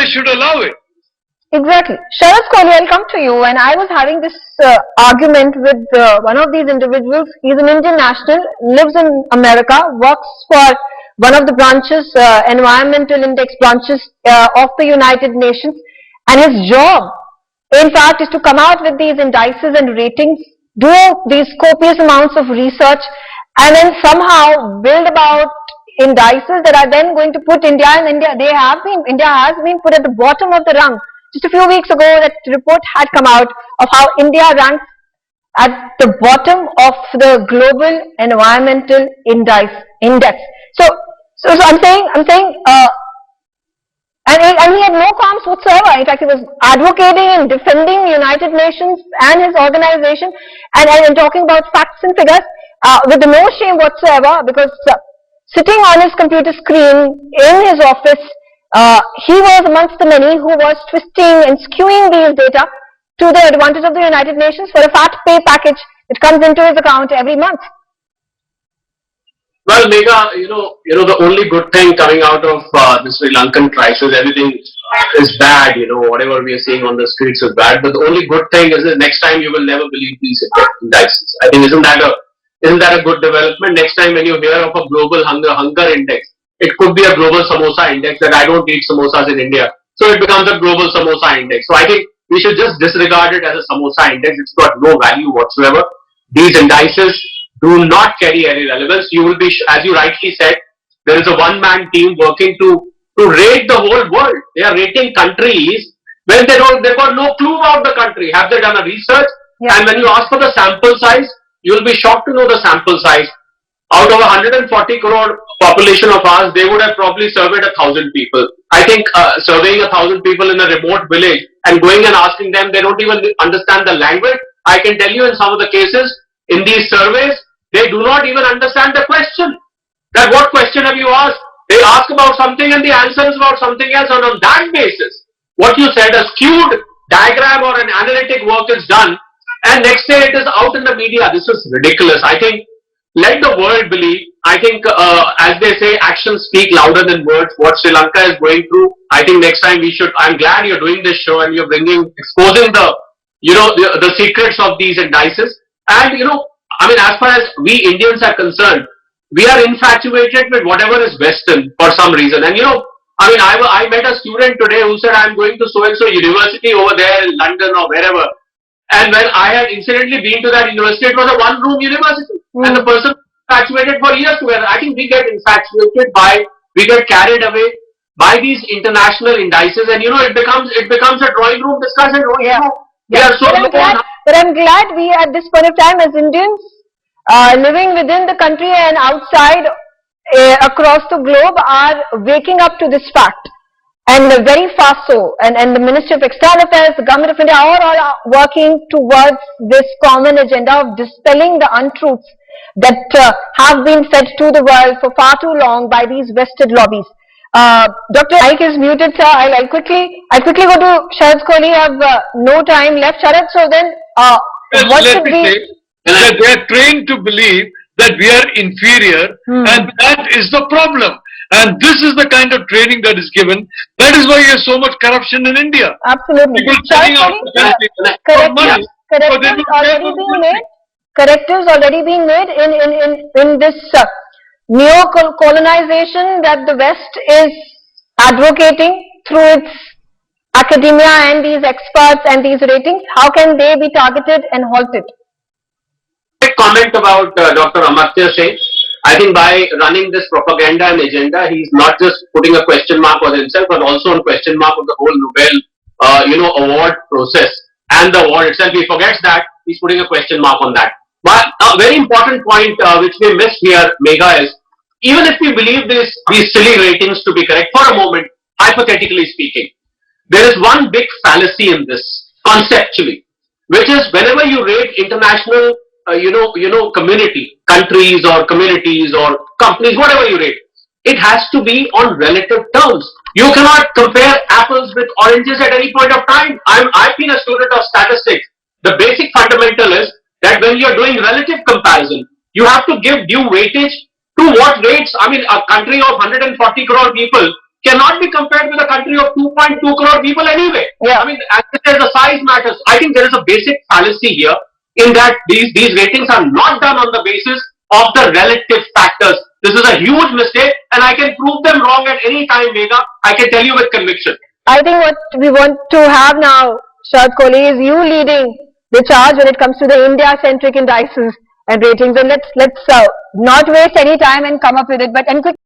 should allow it. Exactly. Sharad Kohli, I'll come to you. And I was having this argument with one of these individuals. He's an Indian national, lives in America, works for one of the branches, environmental index branches of the United Nations. And his job, in fact, is to come out with these indices and ratings, do these copious amounts of research, and then somehow build about indices that are then going to put India India has been put at the bottom of the rung. Just a few weeks ago, that report had come out of how India ranks at the bottom of the global environmental index. So I'm saying, and he had no qualms whatsoever. In fact, he was advocating and defending the United Nations and his organization, and talking about facts and figures with no shame whatsoever, because sitting on his computer screen in his office, he was amongst the many who was twisting and skewing these data to the advantage of the United Nations for a fat pay package that comes into his account every month. Well, Megha, the only good thing coming out of the Sri Lankan crisis, everything is bad, whatever we are seeing on the streets is bad, but the only good thing is that next time you will never believe these indices. I think isn't that a good development? Next time when you hear of a global hunger index, it could be a global samosa index that I don't eat samosas in India. So it becomes a global samosa index. So I think we should just disregard it as a samosa index. It's got no value whatsoever. These indices do not carry any relevance. You will be, as you rightly said, there is a one-man team working to rate the whole world. They are rating countries when they've got no clue about the country. Have they done a research? Yeah. And when you ask for the sample size, you will be shocked to know the sample size. Out of 140 crore population of ours, they would have probably surveyed 1,000 people. I think surveying 1,000 people in a remote village and going and asking them, they don't even understand the language. I can tell you in some of the cases, in these surveys, they do not even understand the question. That what question have you asked? They ask about something and the answer is about something else, and on that basis, what you said, a skewed diagram or an analytic work is done, and next day it is out in the media. This is ridiculous. I think let the world believe. I think, as they say, actions speak louder than words. What Sri Lanka is going through, I think next time we should. I'm glad you're doing this show and you're exposing the secrets of these indices. And as far as we Indians are concerned, we are infatuated with whatever is Western for some reason. And I met a student today who said, I'm going to so and so university over there in London or wherever. And when I had incidentally been to that university, it was a one-room university. And the person infatuated for years together. I think we get infatuated we get carried away by these international indices, and it becomes a drawing room discussion. We are so but I'm glad we at this point of time as Indians living within the country and outside across the globe are waking up to this fact. And very fast so, and the Ministry of External Affairs, the Government of India are working towards this common agenda of dispelling the untruths that have been fed to the world for far too long by these vested lobbies. Dr. Mike is muted, sir. I'll quickly go to Sharad Kohli. I have no time left, Sharad. So then, what should we? That they are trained to believe that we are inferior, and that is the problem. And this is the kind of training that is given. That is why you have so much corruption in India. Absolutely. Correctives already being made in this neo-colonization that the West is advocating through its academia and these experts and these ratings. How can they be targeted and halted? Comment about Dr. Amartya Sen. I think by running this propaganda and agenda, he's not just putting a question mark on himself, but also a question mark on the whole Nobel, award process and the award itself. He forgets that he's putting a question mark on that. But a very important point which we missed here, Megha, is even if we believe these silly ratings to be correct for a moment, hypothetically speaking, there is one big fallacy in this conceptually, which is whenever you rate international countries or communities or companies, whatever you rate, it has to be on relative terms. You cannot compare apples with oranges at any point of time. I've been a student of statistics. The basic fundamental is that when you're doing relative comparison, you have to give due weightage to what rates. A country of 140 crore people cannot be compared with a country of 2.2 crore people anyway. Yeah. I mean, as I said, the size matters. I think there is a basic fallacy here in that these ratings are not done on the basis of the relative factors. This is a huge mistake, and I can prove them wrong at any time, Megha. I can tell you with conviction. I think what we want to have now, Sharad Kohli, is you leading the charge when it comes to the India-centric indices and ratings. And let's not waste any time and come up with it. But and quick.